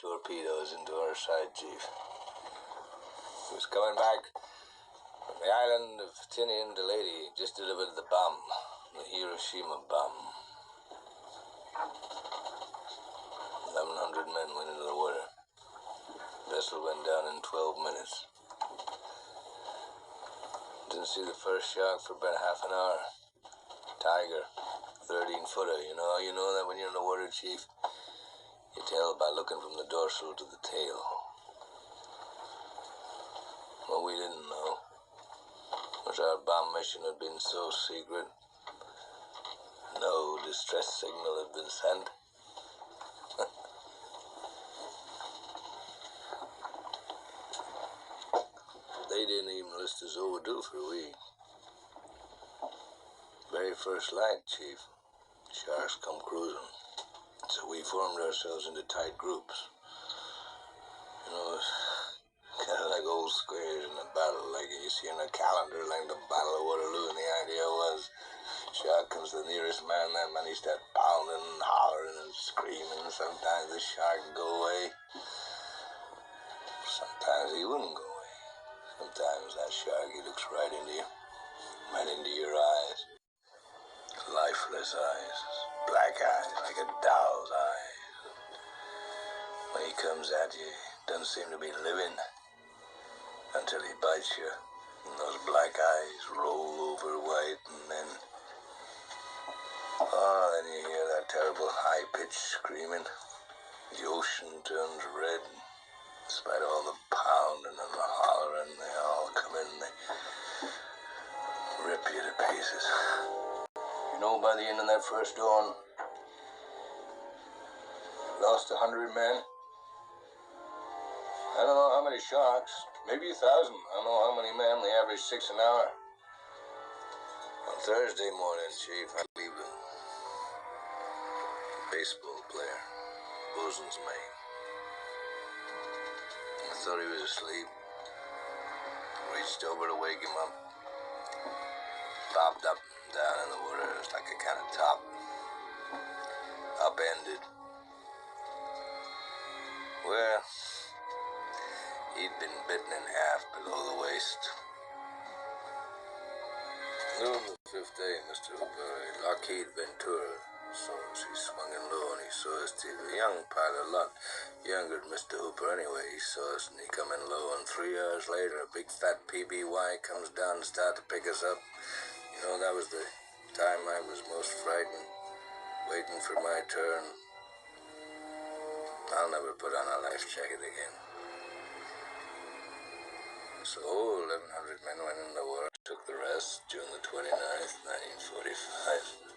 torpedoes into our side, Chief. He was coming back from the island of Tinian to Lady, just delivered the bomb, the Hiroshima bomb. 1,100 men went into the water. Vessel went down in 12 minutes. Didn't see the first shark for about half an hour. Tiger, 13-footer. You know that when you're in the water, Chief? You tell by looking from the dorsal to the tail. What we didn't know was our bomb mission had been so secret. No distress signal had been sent. They didn't even list us overdue for a week. Very first light, Chief. Sharks come cruising. So we formed ourselves into tight groups. Kind of like old squares in a battle, like you see in a calendar, like the Battle of Waterloo. And the idea was, shark comes to the nearest man, that man he starts pounding and hollering and screaming. Sometimes the shark would go away. Sometimes he wouldn't go away. Sometimes that shark, he looks right into you, right into your eyes. Lifeless eyes, black eyes, like a doll's eyes. When he comes at you, doesn't seem to be living until he bites you. And those black eyes roll over white, and then you hear that terrible high-pitched screaming. The ocean turns red. In spite of all the pounding and the hollering, they all come in and they rip you to pieces. By the end of that first dawn, lost 100 men. I don't know how many sharks, maybe 1,000. I don't know how many men. They average 6 an hour. On Thursday morning, Chief, I leave a baseball player, bosun's mate. I thought he was asleep. Reached over to wake him up. Bobbed up and down in the water. It was like a kind of top. Upended. Well, he'd been bitten in half below the waist. Noon the 5th day, Mr. Hooper, Lockheed Ventura saw us. He swung in low and he saw us too. A young pilot, a lot younger than Mr. Hooper anyway. He saw us and he come in low, and 3 hours later, a big fat PBY comes down and started to pick us up. That was the time I was most frightened, waiting for my turn. I'll never put on a life jacket again. So 1,100 men went in the war, took the rest June the 29th, 1945.